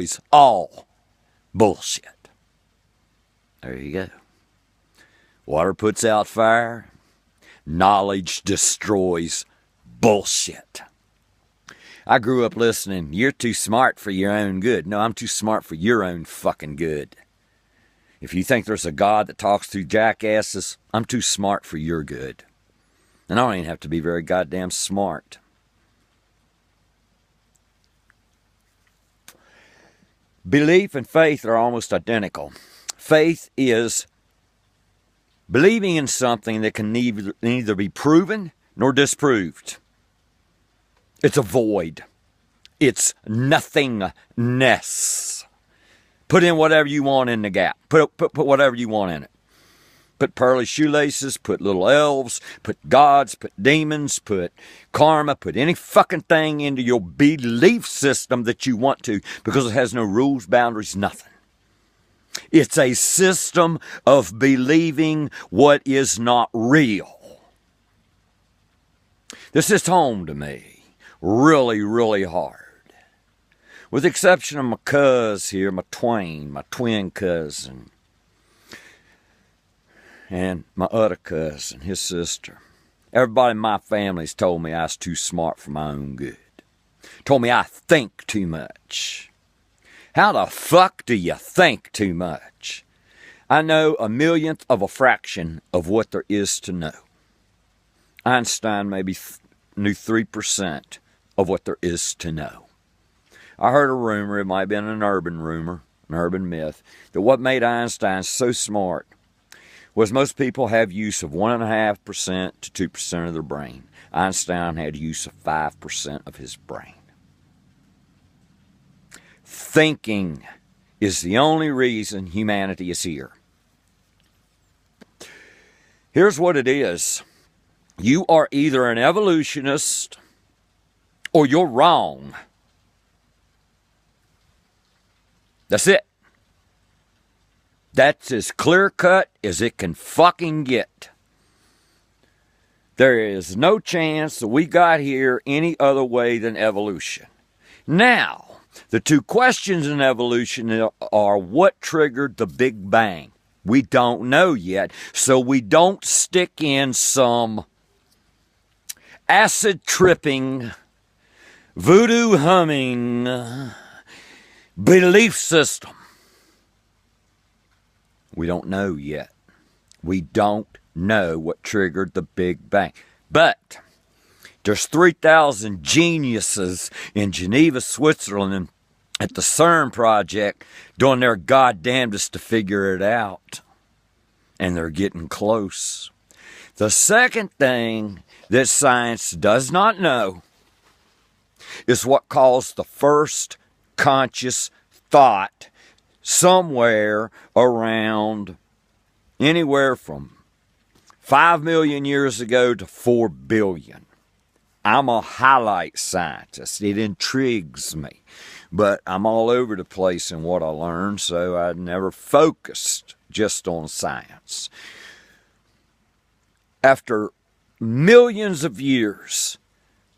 is all bullshit. There you go. Water puts out fire. Knowledge destroys bullshit. I grew up listening, you're too smart for your own good. No, I'm too smart for your own fucking good. If you think there's a God that talks through jackasses, I'm too smart for your good. And I don't even have to be very goddamn smart. Belief and faith are almost identical. Faith is believing in something that can neither be proven nor disproved. It's a void. It's nothingness. Put in whatever you want in the gap. Put whatever you want in it. Put pearly shoelaces, put little elves, put gods, put demons, put karma, put any fucking thing into your belief system that you want to, because it has no rules, boundaries, nothing. It's a system of believing what is not real. This is home to me. Really, really hard. With the exception of my cuz here, my twin cousin. And my other cousin, his sister. Everybody in my family's told me I was too smart for my own good. Told me I think too much. How the fuck do you think too much? I know a millionth of a fraction of what there is to know. Einstein maybe knew 3% of what there is to know. I heard a rumor, it might have been an urban rumor, an urban myth, that what made Einstein so smart was most people have use of 1.5% to 2% of their brain. Einstein had use of 5% of his brain. Thinking is the only reason humanity is here. Here's what it is. You are either an evolutionist or you're wrong. That's it. That's as clear-cut as it can fucking get. There is no chance that we got here any other way than evolution. Now, the two questions in evolution are what triggered the Big Bang? We don't know yet, so we don't stick in some acid-tripping, voodoo-humming belief system. We don't know yet. We don't know what triggered the Big Bang. But there's 3,000 geniuses in Geneva, Switzerland at the CERN project doing their goddamnedest to figure it out. And they're getting close. The second thing that science does not know is what caused the first conscious thought somewhere around anywhere from 5 million years ago to 4 billion. I'm a highlight scientist. It intrigues me. But I'm all over the place in what I learn, so I never focused just on science. After millions of years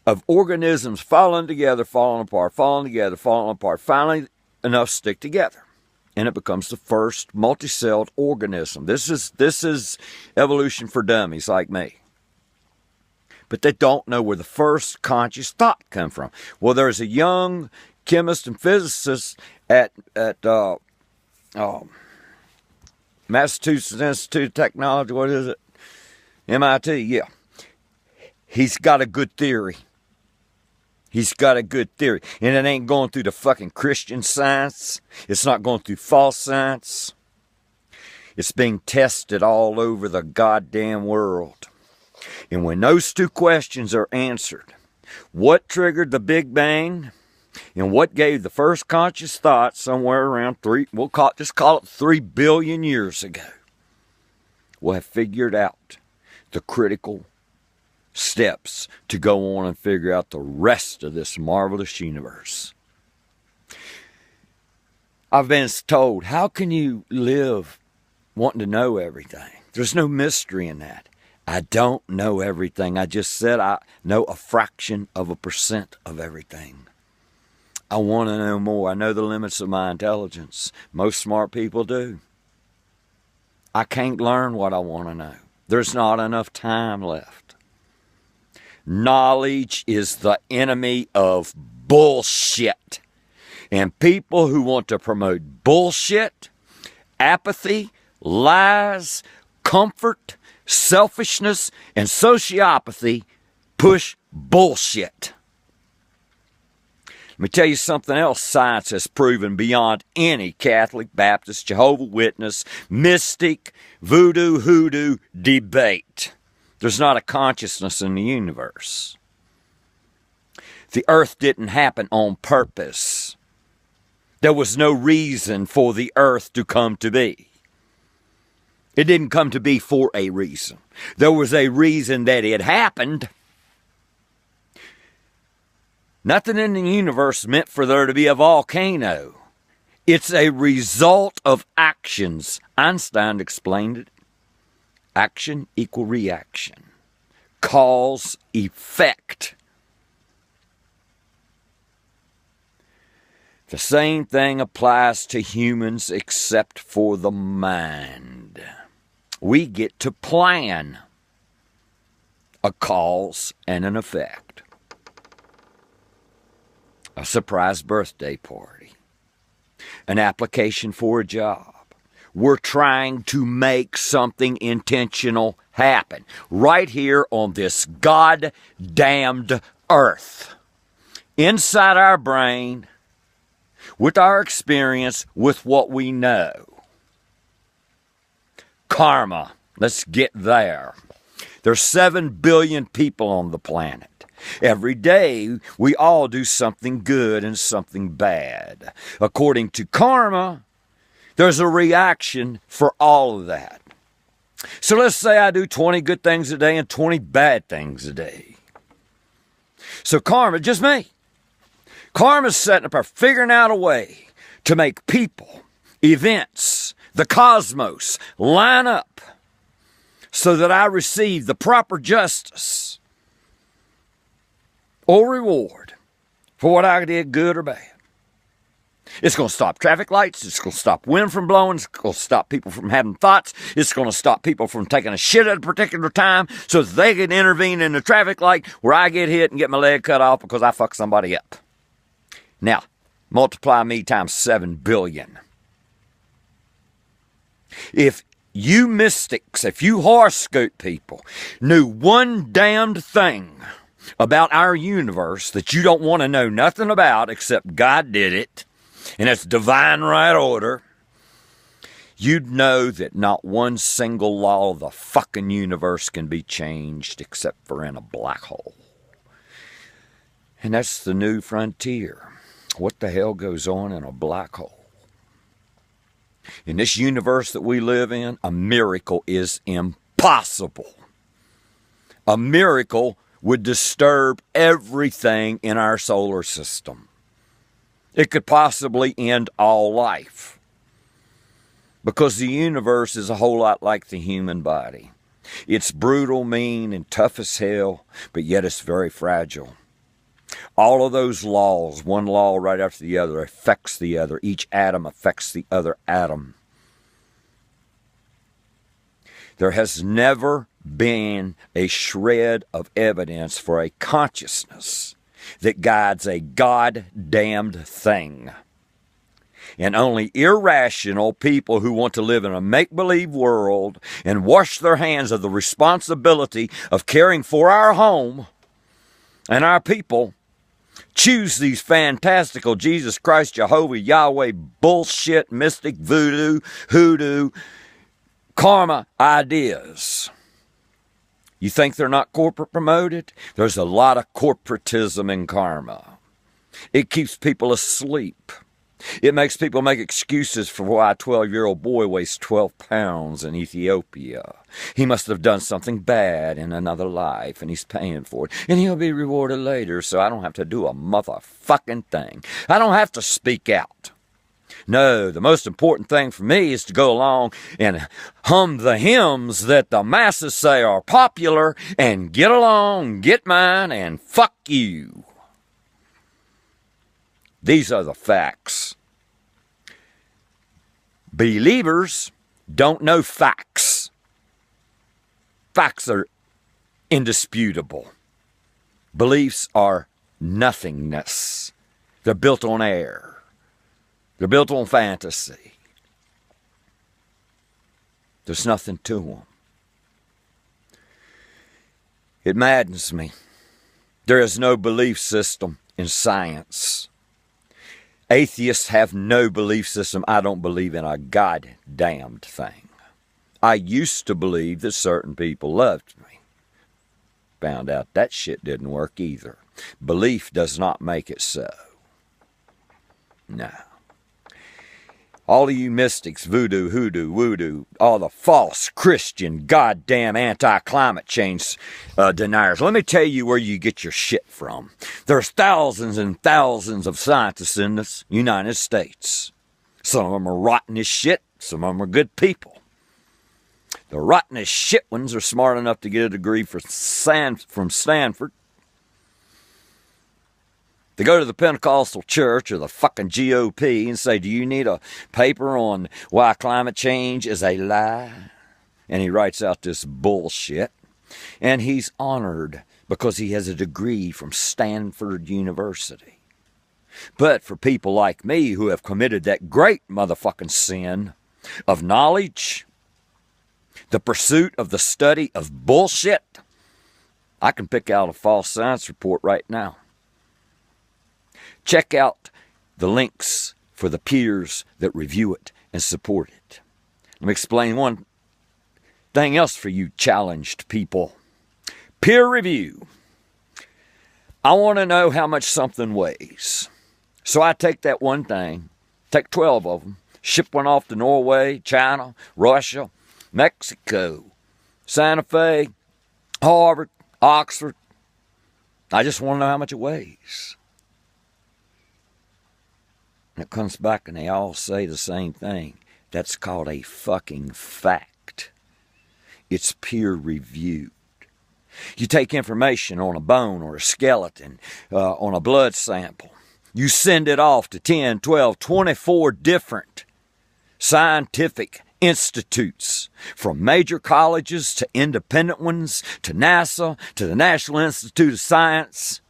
of organisms falling together, falling apart, falling together, falling apart, finally enough stick together. And it becomes the first multicelled organism. This is evolution for dummies like me. But they don't know where the first conscious thought come from. Well, there's a young chemist and physicist at Massachusetts Institute of Technology. What is it? MIT, yeah. He's got a good theory. He's got a good theory. And it ain't going through the fucking Christian Science. It's not going through false science. It's being tested all over the goddamn world. And when those two questions are answered, what triggered the Big Bang and what gave the first conscious thought somewhere around just call it 3 billion years ago, we'll have figured out the critical steps to go on and figure out the rest of this marvelous universe. I've been told, how can you live wanting to know everything? There's no mystery in that. I don't know everything. I just said I know a fraction of a percent of everything. I want to know more. I know the limits of my intelligence. Most smart people do. I can't learn what I want to know. There's not enough time left. Knowledge is the enemy of bullshit. And people who want to promote bullshit, apathy, lies, comfort, selfishness, and sociopathy push bullshit. Let me tell you something else science has proven beyond any Catholic, Baptist, Jehovah's Witness, mystic, voodoo, hoodoo debate. There's not a consciousness in the universe. The earth didn't happen on purpose. There was no reason for the earth to come to be. It didn't come to be for a reason. There was a reason that it happened. Nothing in the universe meant for there to be a volcano. It's a result of actions. Einstein explained it. Action equal reaction. Cause, effect. The same thing applies to humans except for the mind. We get to plan a cause and an effect. A surprise birthday party. An application for a job. We're trying to make something intentional happen right here on this goddamned earth. Inside our brain, with our experience, with what we know. Karma. Let's get there. There's 7 billion people on the planet. Every day, we all do something good and something bad. According to karma, there's a reaction for all of that. So let's say I do 20 good things a day and 20 bad things a day. So karma, just me. Karma's setting up or figuring out a way to make people, events, the cosmos line up so that I receive the proper justice or reward for what I did, good or bad. It's going to stop traffic lights. It's going to stop wind from blowing. It's going to stop people from having thoughts. It's going to stop people from taking a shit at a particular time so that they can intervene in the traffic light where I get hit and get my leg cut off because I fucked somebody up. Now, multiply me times 7 billion. If you mystics, if you horoscope people knew one damned thing about our universe that you don't want to know nothing about except God did it, and it's divine right order, you'd know that not one single law of the fucking universe can be changed except for in a black hole. And that's the new frontier. What the hell goes on in a black hole? In this universe that we live in, a miracle is impossible. A miracle would disturb everything in our solar system. It could possibly end all life. Because the universe is a whole lot like the human body. It's brutal, mean, and tough as hell, but yet it's very fragile. All of those laws, one law right after the other, affects the other. Each atom affects the other atom. There has never been a shred of evidence for a consciousness that guides a goddamned thing. And only irrational people who want to live in a make-believe world and wash their hands of the responsibility of caring for our home and our people choose these fantastical Jesus Christ, Jehovah, Yahweh, bullshit, mystic, voodoo, hoodoo, karma ideas. You think they're not corporate promoted? There's a lot of corporatism in karma. It keeps people asleep. It makes people make excuses for why a 12-year-old boy weighs 12 pounds in Ethiopia. He must have done something bad in another life, and he's paying for it. And he'll be rewarded later, so I don't have to do a motherfucking thing. I don't have to speak out. No, the most important thing for me is to go along and hum the hymns that the masses say are popular and get along, get mine, and fuck you. These are the facts. Believers don't know facts. Facts are indisputable. Beliefs are nothingness. They're built on air. They're built on fantasy. There's nothing to them. It maddens me. There is no belief system in science. Atheists have no belief system. I don't believe in a goddamned thing. I used to believe that certain people loved me. Found out that shit didn't work either. Belief does not make it so. No. All of you mystics, voodoo, hoodoo, woodoo, all the false Christian, goddamn anti-climate change deniers. Let me tell you where you get your shit from. There's thousands and thousands of scientists in the United States. Some of them are rotten as shit. Some of them are good people. The rotten as shit ones are smart enough to get a degree from Stanford. They go to the Pentecostal church or the fucking GOP and say, do you need a paper on why climate change is a lie? And he writes out this bullshit. And he's honored because he has a degree from Stanford University. But for people like me who have committed that great motherfucking sin of knowledge, the pursuit of the study of bullshit, I can pick out a false science report right now. Check out the links for the peers that review it and support it. Let me explain one thing else for you challenged people. Peer review. I want to know how much something weighs. So I take that one thing, take 12 of them, ship one off to Norway, China, Russia, Mexico, Santa Fe, Harvard, Oxford. I just want to know how much it weighs. And it comes back and they all say the same thing. That's called a fucking fact. It's peer reviewed. You take information on a bone or a skeleton, on a blood sample. You send it off to 10, 12, 24 different scientific institutes, from major colleges to independent ones, to NASA, to the National Institute of Science.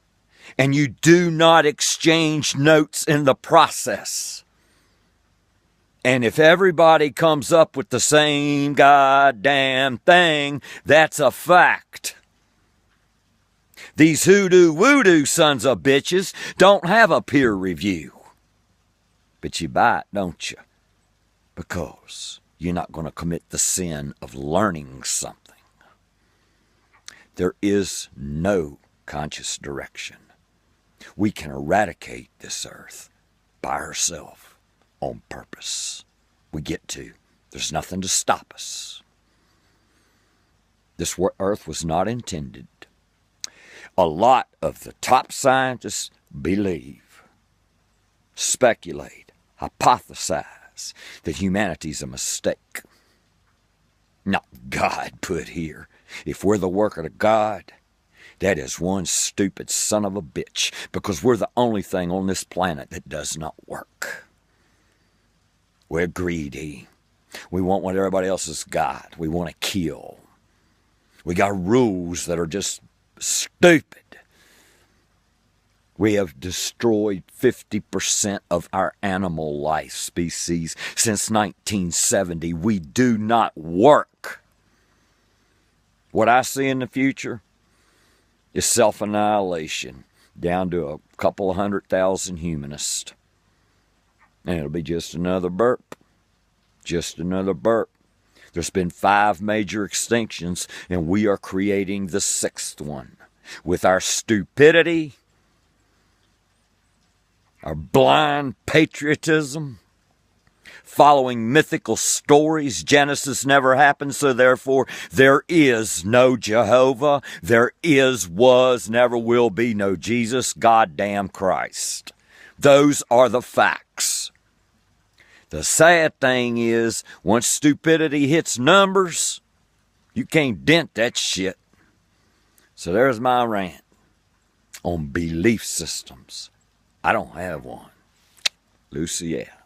And you do not exchange notes in the process. And if everybody comes up with the same goddamn thing, that's a fact. These hoodoo woodoo sons of bitches don't have a peer review. But you buy it, don't you? Because you're not going to commit the sin of learning something. There is no conscious direction. We can eradicate this earth by ourselves on purpose. We get to. There's nothing to stop us. This earth was not intended. A lot of the top scientists believe, speculate, hypothesize that humanity's a mistake. Not God put here. If we're the work of God, that is one stupid son of a bitch, because we're the only thing on this planet that does not work. We're greedy. We want what everybody else has got. We want to kill. We got rules that are just stupid. We have destroyed 50% of our animal life species since 1970. We do not work. What I see in the future is self-annihilation down to a couple of 100,000 humanists. And it'll be just another burp. Just another burp. There's been 5 major extinctions, and we are creating the 6th one. With our stupidity, our blind patriotism, following mythical stories. Genesis never happened, so therefore there is no Jehovah. There is, was, never will be no Jesus, goddamn Christ. Those are the facts. The sad thing is, once stupidity hits numbers, you can't dent that shit. So there's my rant on belief systems. I don't have one. Lucy L.